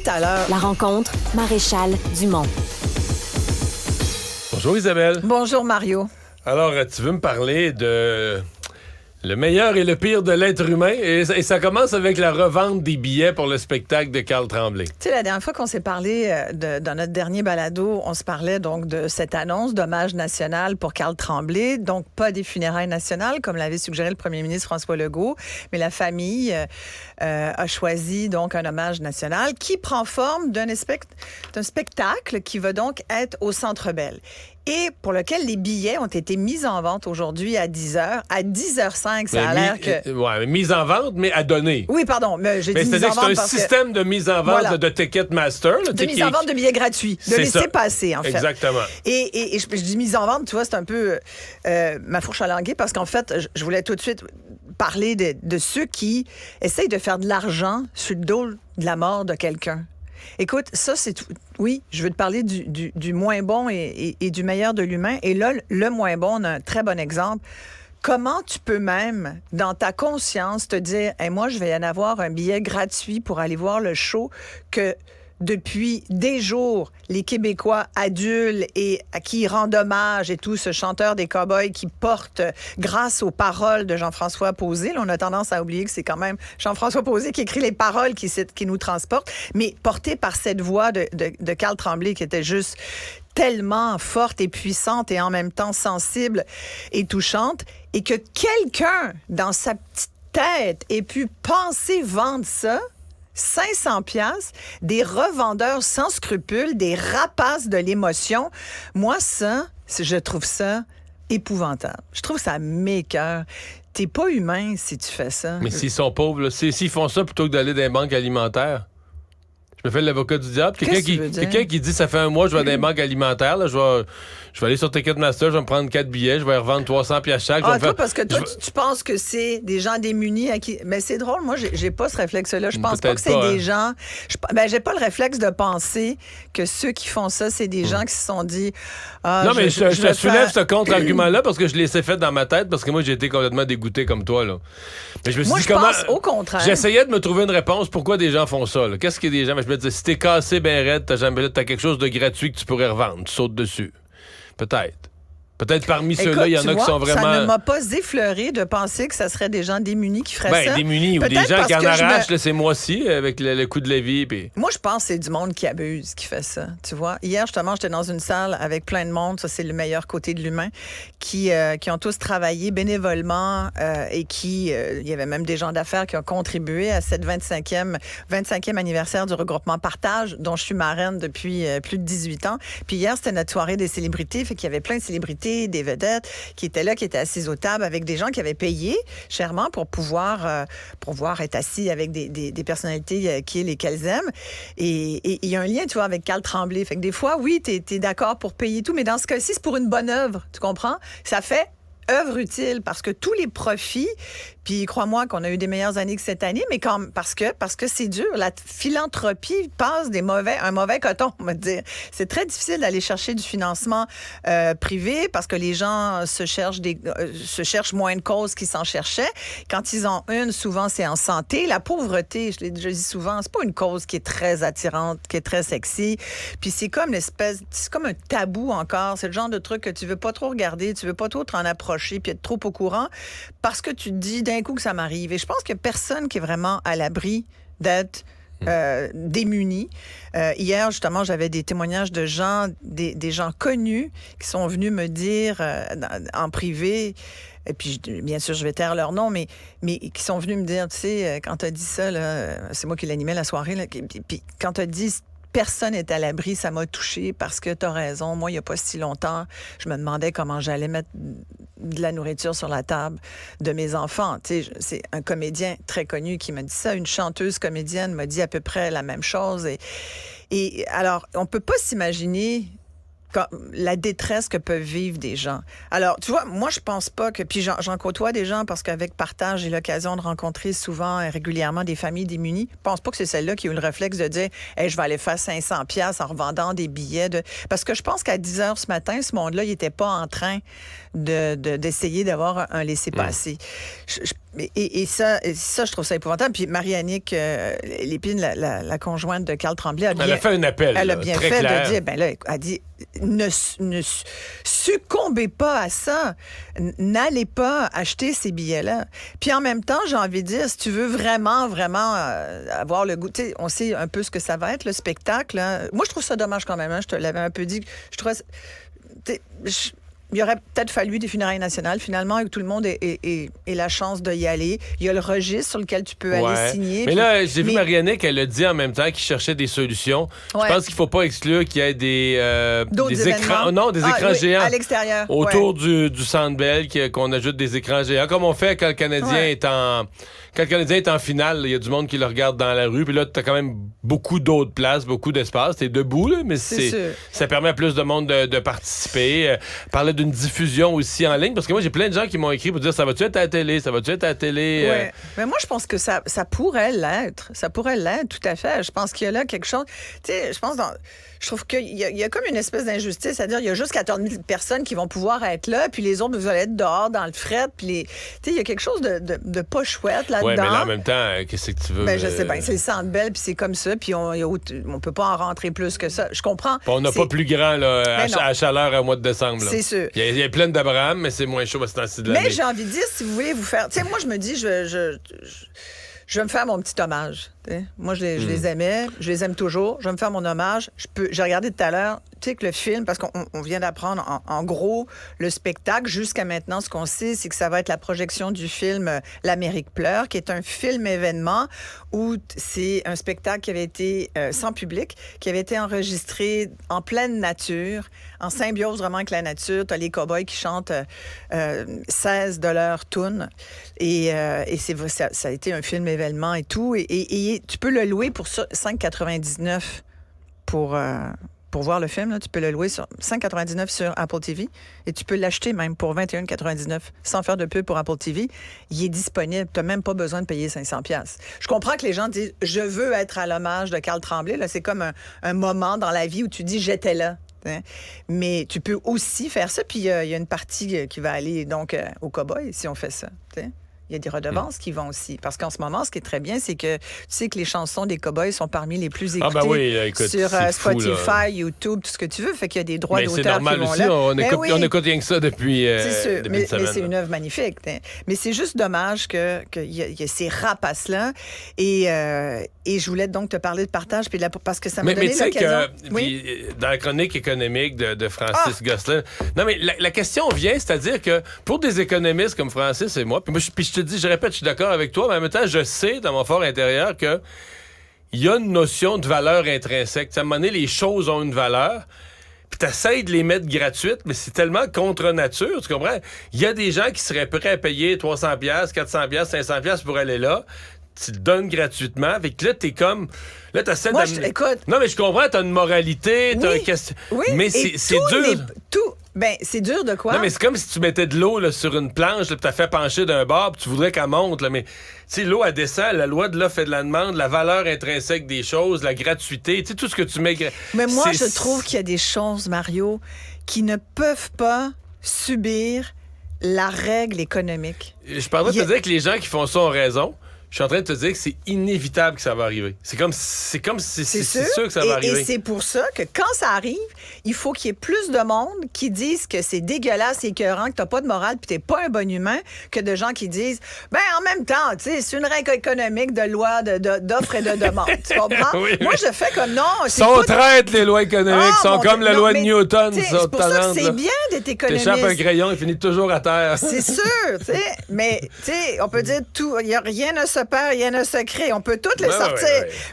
tout à l'heure. La rencontre, Maréchal Dumont. Bonjour Isabelle. Bonjour Mario. Alors, tu veux me parler de le meilleur et le pire de l'être humain et ça commence avec la revente des billets pour le spectacle de Carl Tremblay. Tu sais, la dernière fois qu'on s'est parlé dans notre dernier balado, on se parlait donc de cette annonce d'hommage national pour Carl Tremblay, donc pas des funérailles nationales comme l'avait suggéré le premier ministre François Legault, mais la famille a choisi donc un hommage national qui prend forme d'un spectacle qui va donc être au Centre Bell. Et pour lequel les billets ont été mis en vente aujourd'hui à 10h. À 10h05, ça a l'air que... Oui, mise en vente, mais à donner. Oui, pardon, mais j'ai dit mise en c'est-à-dire vente que c'est un système de mise en vente de Ticketmaster. Là, de mise en vente de billets gratuits, de laisser passer, en fait. Exactement. Et je dis mise en vente, tu vois, c'est un peu ma fourche à languer, parce qu'en fait, je voulais tout de suite parler de ceux qui essayent de faire de l'argent sur le dos de la mort de quelqu'un. Écoute, ça, c'est tout. Oui, je veux te parler du moins bon et du meilleur de l'humain. Et là, le moins bon, on a un très bon exemple. Comment tu peux même, dans ta conscience, te dire hey, « moi, je vais en avoir un billet gratuit pour aller voir le show que... » depuis des jours, les Québécois adulent et à qui ils rendent hommage et tout, ce chanteur des Cowboys qui porte, grâce aux paroles de Jean-François Posé, là, on a tendance à oublier que c'est quand même Jean-François Posé qui écrit les paroles qui nous transportent, mais porté par cette voix de Carl Tremblay qui était juste tellement forte et puissante et en même temps sensible et touchante, et que quelqu'un, dans sa petite tête, ait pu penser vendre ça 500 piastres, des revendeurs sans scrupules, des rapaces de l'émotion. Moi, ça, je trouve ça épouvantable. Je trouve ça m'écoeure. T'es pas humain si tu fais ça. Mais s'ils sont pauvres, là, s'ils font ça plutôt que d'aller dans les banques alimentaires, je me fais l'avocat du diable. Quelqu'un qui dit ça fait un mois que je vais dans les banques alimentaires, là, je vais aller sur Ticketmaster, je vais me prendre 4 billets, je vais revendre 300 piastres chaque. Parce que toi, tu penses que c'est des gens démunis à qui... Mais c'est drôle, moi, j'ai pas ce réflexe-là. Je pense pas que c'est des gens... j'ai pas le réflexe de penser que ceux qui font ça, c'est des gens qui se sont dit... non, mais je te soulève ce contre-argument-là parce que je l'ai fait dans ma tête, parce que moi, j'ai été complètement dégoûté comme toi, là. Mais je me suis dit, pense au contraire. J'essayais de me trouver une réponse. Pourquoi des gens font ça, là? Qu'est-ce qu'il y a des gens... Mais je me disais, si t'es cassé ben raide, t'as quelque chose de gratuit que tu pourrais revendre. Tu sautes dessus. Peut-être. Peut-être parmi ceux-là, il y en a qui sont vraiment... Ça ne m'a pas effleuré de penser que ça serait des gens démunis qui feraient ça. Démunis ou des gens qui en arrachent ces mois-ci avec le coup de Lévis. Pis... Moi, je pense que c'est du monde qui abuse qui fait ça, tu vois. Hier, justement, j'étais dans une salle avec plein de monde, ça c'est le meilleur côté de l'humain, qui ont tous travaillé bénévolement et il y avait même des gens d'affaires qui ont contribué à cette 25e anniversaire du regroupement Partage, dont je suis marraine depuis plus de 18 ans. Puis hier, c'était notre soirée des célébrités, fait qu'il y avait plein de célébrités, des vedettes qui étaient là, qui étaient assises aux tables avec des gens qui avaient payé chèrement pour pouvoir être assis avec des personnalités qu'ils et qu'elles aiment. Et il y a un lien, tu vois, avec Carl Tremblay. Fait que des fois, oui, t'es d'accord pour payer tout, mais dans ce cas-ci, c'est pour une bonne œuvre, tu comprends? Ça fait œuvre utile parce que tous les profits, puis crois-moi qu'on a eu des meilleures années que cette année, mais parce que c'est dur. La philanthropie passe un mauvais coton, on va dire. C'est très difficile d'aller chercher du financement privé parce que les gens se cherchent moins de causes qu'ils s'en cherchaient. Quand ils ont une, souvent c'est en santé. La pauvreté, je l'ai déjà dit souvent, c'est pas une cause qui est très attirante, qui est très sexy. Puis c'est comme un tabou encore. C'est le genre de truc que tu veux pas trop regarder, tu veux pas trop t'en approcher puis être trop au courant parce que tu te dis d'un coup que ça m'arrive. Et je pense qu'il n'y a personne qui est vraiment à l'abri d'être démunis. Hier, justement, j'avais des témoignages de gens, des gens connus qui sont venus me dire en privé, et puis bien sûr, je vais taire leur nom, mais qui sont venus me dire, tu sais, quand tu as dit ça, là, c'est moi qui l'animais la soirée, là, puis quand tu as dit personne n'est à l'abri, ça m'a touchée parce que tu as raison. Moi, il n'y a pas si longtemps, je me demandais comment j'allais mettre de la nourriture sur la table de mes enfants. Tu sais, c'est un comédien très connu qui m'a dit ça. Une chanteuse comédienne m'a dit à peu près la même chose. Et alors, on ne peut pas s'imaginer la détresse que peuvent vivre des gens. Alors, tu vois, moi, je pense pas que... Puis j'en côtoie des gens parce qu'avec Partage, j'ai l'occasion de rencontrer souvent et régulièrement des familles démunies. Je pense pas que c'est celle-là qui a eu le réflexe de dire « Hey, je vais aller faire 500 pièces en revendant des billets. » Parce que je pense qu'à 10 heures ce matin, ce monde-là, il était pas en train d'essayer d'avoir un laissez-passer. Et ça, je trouve ça épouvantable. Puis Marie-Annick Lépine, la conjointe de Carl Tremblay, elle a fait un appel. Elle a bien très fait clair. de dire, elle a dit, ne succombez pas à ça. N'allez pas acheter ces billets-là. Puis en même temps, j'ai envie de dire, si tu veux vraiment avoir le goût, tu sais, on sait un peu ce que ça va être, le spectacle. Hein. Moi, je trouve ça dommage quand même. Hein. Je te l'avais un peu dit. Je trouvais... Il aurait peut-être fallu des funérailles nationales, finalement, et que tout le monde ait la chance d'y aller. Il y a le registre sur lequel tu peux aller signer. Mais là, j'ai vu Marie-Annick, elle a dit en même temps qu'il cherchait des solutions. Je pense qu'il ne faut pas exclure qu'il y ait des écrans. Non, des écrans géants. À l'extérieur. Autour du Centre Bell, qu'on ajoute des écrans géants, comme on fait quand le Canadien est en... Quand le Canadien est en finale, il y a du monde qui le regarde dans la rue. Puis là, tu as quand même beaucoup d'autres places, beaucoup d'espace. Tu es debout, là, mais ça permet à plus de monde de participer. Parler d'une diffusion aussi en ligne. Parce que moi, j'ai plein de gens qui m'ont écrit pour dire, ça va-tu être à la télé? Ça va-tu être à la télé? Oui. Mais moi, je pense que ça pourrait l'être. Ça pourrait l'être, tout à fait. Je pense qu'il y a là quelque chose... Tu sais, je trouve qu'il y a comme une espèce d'injustice. C'est-à-dire, il y a juste 14 000 personnes qui vont pouvoir être là, puis les autres, vous allez être dehors dans le fret. Puis tu sais, il y a quelque chose de pas chouette là-dedans. Oui, mais là, en même temps, qu'est-ce que tu veux? Ben, je sais bien, c'est le Centre Bell, puis c'est comme ça, puis on peut pas en rentrer plus que ça. Je comprends. Puis on n'a pas plus grand là, à chaleur au mois de décembre. Là. C'est sûr. Il y a plein d'Abraham, mais c'est moins chaud à ce temps-ci de l'année. Mais j'ai envie de dire, si vous voulez vous faire... Tu sais, moi, je me dis, je vais me faire mon petit hommage. T'sais. Moi, je les aimais. Je les aime toujours. Je vais me faire mon hommage. J'ai regardé tout à l'heure, tu sais, que le film, parce qu'on vient d'apprendre, en gros, le spectacle, jusqu'à maintenant, ce qu'on sait, c'est que ça va être la projection du film L'Amérique pleure, qui est un film-événement où c'est un spectacle qui avait été sans public, qui avait été enregistré en pleine nature, en symbiose vraiment avec la nature. Tu as les cow-boys qui chantent 16 de leur tune. Et ça a été un film-événement et tout. Et tu peux le louer pour 5,99 pour voir le film. Là. Tu peux le louer sur 5,99 sur Apple TV. Et tu peux l'acheter même pour 21,99 sans faire de pub pour Apple TV. Il est disponible. Tu n'as même pas besoin de payer 500$. Je comprends que les gens disent « Je veux être à l'hommage de Carl Tremblay ». Là, c'est comme un moment dans la vie où tu dis « J'étais là ». Hein? Mais tu peux aussi faire ça. Puis il y a une partie qui va aller donc au cow-boy si on fait ça. T'sais? Il y a des redevances qui vont aussi. Parce qu'en ce moment, ce qui est très bien, c'est que tu sais que les chansons des Cowboys sont parmi les plus écoutées sur Spotify, fou, YouTube, tout ce que tu veux. Fait qu'il y a des droits d'auteur qui vont là. Mais c'est normal aussi. On écoute rien que ça depuis c'est sûr, mais c'est une œuvre magnifique. Hein. Mais c'est juste dommage qu'il y a ces rapaces-là. Et je voulais donc te parler de partage parce que ça m'a donné l'occasion. Oui? Dans la chronique économique de Francis Gosselin... Non, mais la question vient, c'est-à-dire que pour des économistes comme Francis et moi, puis je te dis, je répète, je suis d'accord avec toi, mais en même temps, je sais dans mon fort intérieur que il y a une notion de valeur intrinsèque. À un moment donné, les choses ont une valeur, puis t'essayes de les mettre gratuites, mais c'est tellement contre nature, tu comprends? Il y a des gens qui seraient prêts à payer 300$, 400$, 500$ pour aller là. Tu le donnes gratuitement. Fait que là, t'es comme... Là, t'essaies d'amener... Écoute... Non, mais je comprends, t'as une moralité, t'as oui, mais c'est dur. Ben, c'est dur de quoi? Non, mais c'est comme si tu mettais de l'eau là, sur une planche, puis t'as fait pencher d'un bord, puis tu voudrais qu'elle monte, là, mais tu sais, l'eau, elle descend, la loi de l'offre et de la demande, la valeur intrinsèque des choses, la gratuité, tu sais, tout ce que tu mets... Mais moi, je trouve qu'il y a des choses, Mario, qui ne peuvent pas subir la règle économique. Je parlerais de te dire que les gens qui font ça ont raison. Je suis en train de te dire que c'est inévitable que ça va arriver. C'est comme si c'est sûr que ça va arriver. Et c'est pour ça que quand ça arrive, il faut qu'il y ait plus de monde qui disent que c'est dégueulasse et écœurant, que t'as pas de morale puis t'es pas un bon humain, que de gens qui disent, ben en même temps, tu sais, c'est une règle économique de loi d'offre et de demande. Tu comprends? Oui. Moi, je fais comme non. Sont traite les lois économiques, sont comme la loi de Newton. C'est pour ça que c'est bien d'être économiste. T'échappes un crayon, il finit toujours à terre. C'est sûr, tu sais. Mais, tu sais, on peut dire tout, il n'y a rien à se perd, rien à se créer. On peut toutes les sortir.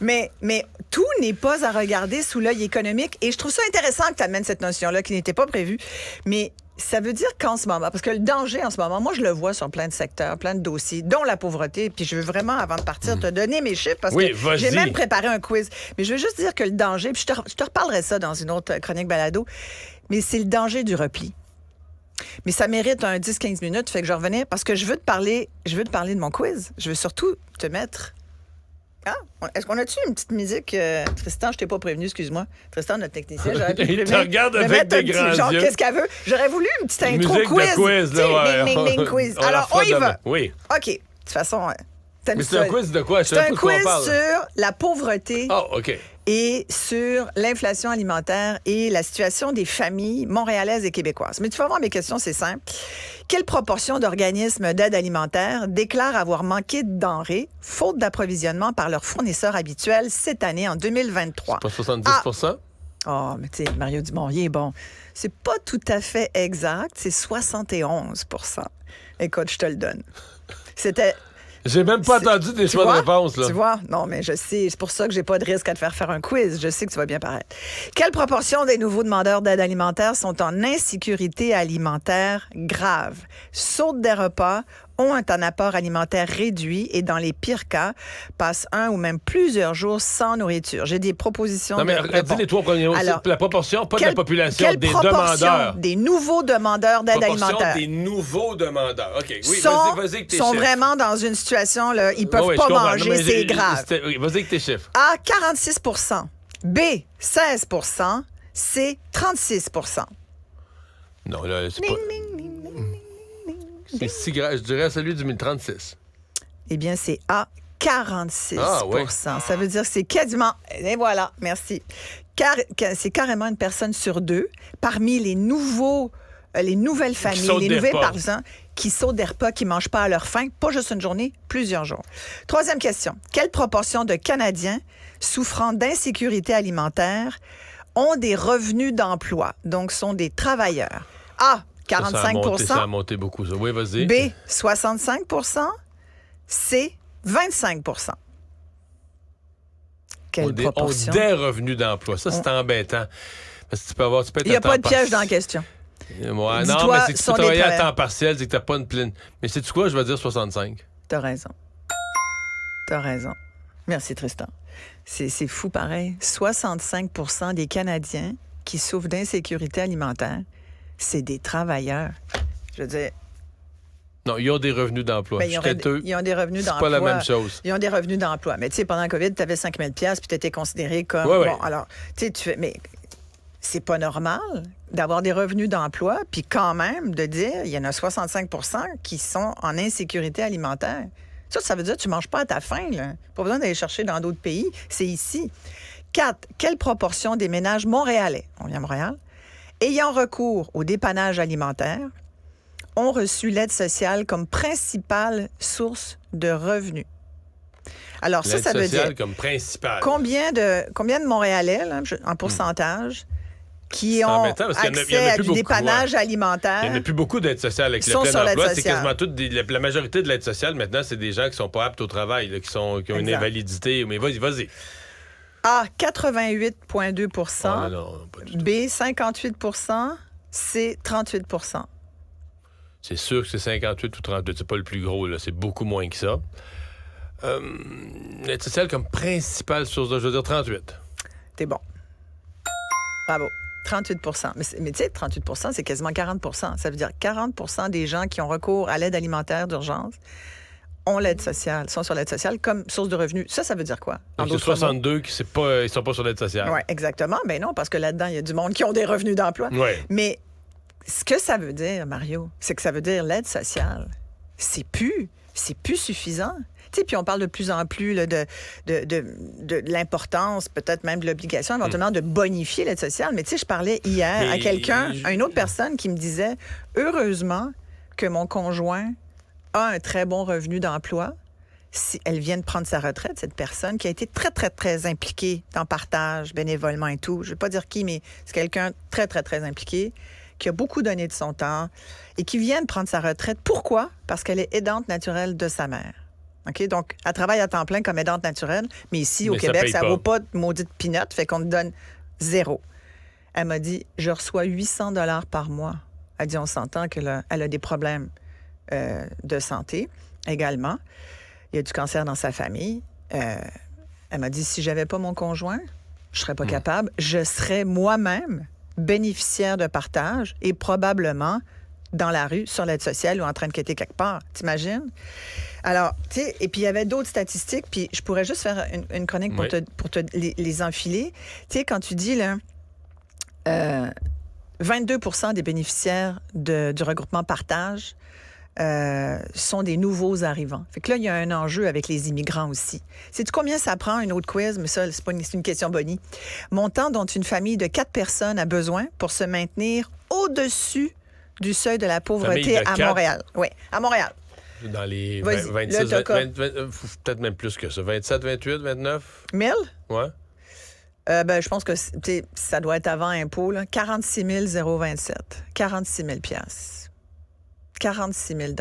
Ouais. Mais tout n'est pas à regarder sous l'œil économique. Et je trouve ça intéressant que tu amènes cette notion-là qui n'était pas prévue. Mais ça veut dire qu'en ce moment, parce que le danger en ce moment, moi, je le vois sur plein de secteurs, plein de dossiers, dont la pauvreté. Puis je veux vraiment, avant de partir, te donner mes chiffres parce que j'ai même préparé un quiz. Mais je veux juste dire que le danger, puis je te reparlerai ça dans une autre chronique balado, mais c'est le danger du repli. Mais ça mérite un 10-15 minutes, fait que je revenais parce que je veux te parler de mon quiz. Je veux surtout te mettre... Ah, est-ce qu'on a-tu une petite musique? Tristan, je t'ai pas prévenu, excuse-moi. Tristan, notre technicien, j'aurais pu il te regarde avec des grands yeux. Genre, qu'est-ce qu'elle veut? J'aurais voulu une petite intro musique quiz. De quiz, là, quiz. Alors, on y va. Oui. OK. toute façon, mais c'est un quiz de quoi? C'est un quiz sur la pauvreté. Oh, OK. Et sur l'inflation alimentaire et la situation des familles montréalaises et québécoises. Mais tu vas voir, mes questions, c'est simple. Quelle proportion d'organismes d'aide alimentaire déclarent avoir manqué de denrées, faute d'approvisionnement par leurs fournisseurs habituels cette année, en 2023? C'est pas 70 Oh, mais tu sais, Mario Dumont-Riez, bon, c'est pas tout à fait exact, c'est 71 %. Écoute, je te le donne. C'était... J'ai même pas entendu des choix de réponse, là. Tu vois? Non, mais je sais. C'est pour ça que j'ai pas de risque à te faire un quiz. Je sais que tu vas bien paraître. Quelle proportion des nouveaux demandeurs d'aide alimentaire sont en insécurité alimentaire grave? Sautent des repas, ont un apport alimentaire réduit et, dans les pires cas, passent un ou même plusieurs jours sans nourriture. J'ai des propositions. Non, mais dis les trois premiers mots. Alors, la proportion, pas de la population, des demandeurs. Des nouveaux demandeurs d'aide alimentaire. Des nouveaux demandeurs. OK. Oui, vas-y avec tes sont chiffres. Vraiment dans une situation, là, ils peuvent pas manger, c'est grave. Vas-y avec tes chiffres. A, 46 %. B, 16 %. C, 36 %. Non, là, c'est pas... C'est si grave. Je dirais celui du 1036. Eh bien, c'est A, 46 %. Ah, oui. Ça veut dire que c'est quasiment... Et voilà, merci. C'est carrément une personne sur deux parmi les nouvelles familles, les nouvelles personnes qui sautent des repas, qui ne mangent pas à leur faim, pas juste une journée, plusieurs jours. Troisième question. Quelle proportion de Canadiens souffrant d'insécurité alimentaire ont des revenus d'emploi, donc sont des travailleurs? A, 45 %. Ça a monté beaucoup, ça. Oui, vas-y. B, 65 %. C, 25 % Quelle proportion? Des revenus d'emploi. Ça, c'est embêtant. Parce que tu peux être Il n'y a pas de piège dans la question. Ouais, non, mais c'est que tu peux travailler à temps partiel, c'est que tu n'as pas une pleine. Mais sais-tu quoi? Je vais dire 65. T'as raison. Merci, Tristan. C'est fou pareil. 65 % des Canadiens qui souffrent d'insécurité alimentaire, c'est des travailleurs. Je veux dire... Non, ils ont des revenus d'emploi. Ben, ils ont des revenus d'emploi. C'est pas la même chose. Ils ont des revenus d'emploi. Mais tu sais, pendant le COVID, tu avais 5 000 $ puis tu étais considéré comme... Ouais, bon, alors, tu sais, mais c'est pas normal d'avoir des revenus d'emploi puis quand même de dire, il y en a 65 % qui sont en insécurité alimentaire. Ça veut dire que tu manges pas à ta faim, là. Pas besoin d'aller chercher dans d'autres pays. C'est ici. 4. Quelle proportion des ménages montréalais, on vient à Montréal, ayant recours au dépannage alimentaire, ont reçu l'aide sociale comme principale source de revenus? Alors, ça veut dire... comme principale. Combien de Montréalais, là, en pourcentage, qui ont accès à du dépannage alimentaire? Il n'y en a plus beaucoup d'aide sociale avec le plein emploi. C'est quasiment la majorité de l'aide sociale, maintenant, c'est des gens qui ne sont pas aptes au travail, là, qui ont une invalidité. Mais vas-y. A, 88,2 % non, pas du tout. B, 58 % C, 38 % C'est sûr que c'est 58 ou 32. C'est pas le plus gros, là. C'est beaucoup moins que ça. L'aide sociale comme principale source de... Je veux dire 38. T'es bon. Bravo. 38 % Mais tu sais, 38 % c'est quasiment 40 %. Ça veut dire 40 % des gens qui ont recours à l'aide alimentaire d'urgence ont l'aide sociale, sont sur l'aide sociale comme source de revenus. Ça veut dire quoi? Donc, c'est 62 qui ils sont pas sur l'aide sociale. Oui, exactement. Ben non, parce que là-dedans, il y a du monde qui ont des revenus d'emploi. Ouais. Mais ce que ça veut dire, Mario, c'est que ça veut dire l'aide sociale, c'est plus suffisant. Tu sais, puis on parle de plus en plus là, de l'importance, peut-être même de l'obligation éventuellement de bonifier l'aide sociale. Mais tu sais, je parlais hier à quelqu'un, à une autre personne qui me disait, heureusement que mon conjoint a un très bon revenu d'emploi. Si elle vient de prendre sa retraite, cette personne qui a été très, très, très impliquée dans partage, bénévolement et tout. Je ne vais pas dire qui, mais c'est quelqu'un très, très, très impliqué, qui a beaucoup donné de son temps et qui vient de prendre sa retraite. Pourquoi? Parce qu'elle est aidante naturelle de sa mère. OK? Donc, elle travaille à temps plein comme aidante naturelle, mais ici, au Québec, ça ne vaut pas de maudite pinotte, fait qu'on te donne 0. Elle m'a dit, je reçois 800 $ par mois. Elle dit, on s'entend qu'elle a des problèmes de santé également. Il y a du cancer dans sa famille. Elle m'a dit, si je n'avais pas mon conjoint, je ne serais pas capable. Je serais moi-même bénéficiaire de partage et probablement dans la rue, sur l'aide sociale ou en train de quêter quelque part. T'imagines? Alors, tu sais, et puis il y avait d'autres statistiques, puis je pourrais juste faire une chronique pour te les enfiler. Tu sais, quand tu dis, là, 22 % des bénéficiaires du regroupement partage sont des nouveaux arrivants. Fait que là, il y a un enjeu avec les immigrants aussi. Sais-tu combien ça prend? Une autre quiz, mais ça, c'est une question bonnie. Montant dont une famille de 4 personnes a besoin pour se maintenir au-dessus du seuil de la pauvreté à Montréal. Oui, à Montréal. Dans les 26, 20, peut-être même plus que ça. 27, 28, 29? 1000? Ouais. Je pense que ça doit être avant impôt, là. 46 027. 46 000 piastres. 46 000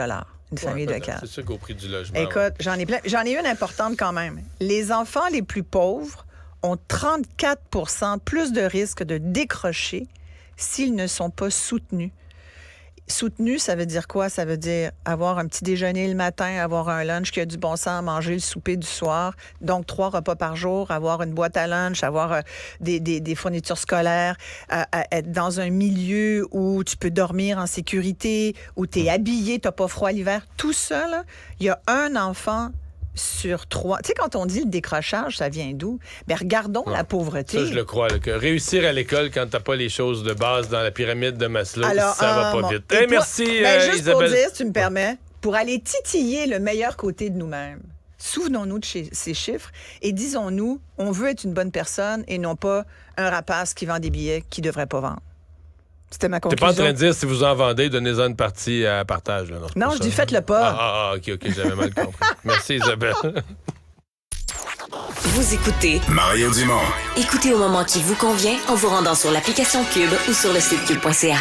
une famille de 4. C'est sûr qu'au prix du logement. Écoute, j'en ai plein. J'en ai une importante quand même. Les enfants les plus pauvres ont 34 plus de risques de décrocher s'ils ne sont pas soutenus. Soutenu, ça veut dire quoi? Ça veut dire avoir un petit déjeuner le matin, avoir un lunch qui a du bon sens, manger le souper du soir. Donc, 3 repas par jour, avoir une boîte à lunch, avoir des fournitures scolaires, être dans un milieu où tu peux dormir en sécurité, où tu es habillé, tu n'as pas froid l'hiver. Tout ça, là, il y a un enfant sur 3. Tu sais, quand on dit le décrochage, ça vient d'où? Bien, regardons la pauvreté. Ça, je le crois. Là, que réussir à l'école quand t'as pas les choses de base dans la pyramide de Maslow, ça va pas vite. Hey, merci, juste Isabelle. pour dire, si tu me permets, pour aller titiller le meilleur côté de nous-mêmes, souvenons-nous de ces chiffres et disons-nous, on veut être une bonne personne et non pas un rapace qui vend des billets qu'il ne devrait pas vendre. C'était ma conclusion. T'es pas en train de dire, si vous en vendez, donnez-en une partie à partage. Là, non, je dis faites-le pas. OK, j'avais mal compris. Merci, Isabelle. Vous écoutez Mario Dumont. Écoutez au moment qui vous convient en vous rendant sur l'application Cube ou sur le site cube.ca.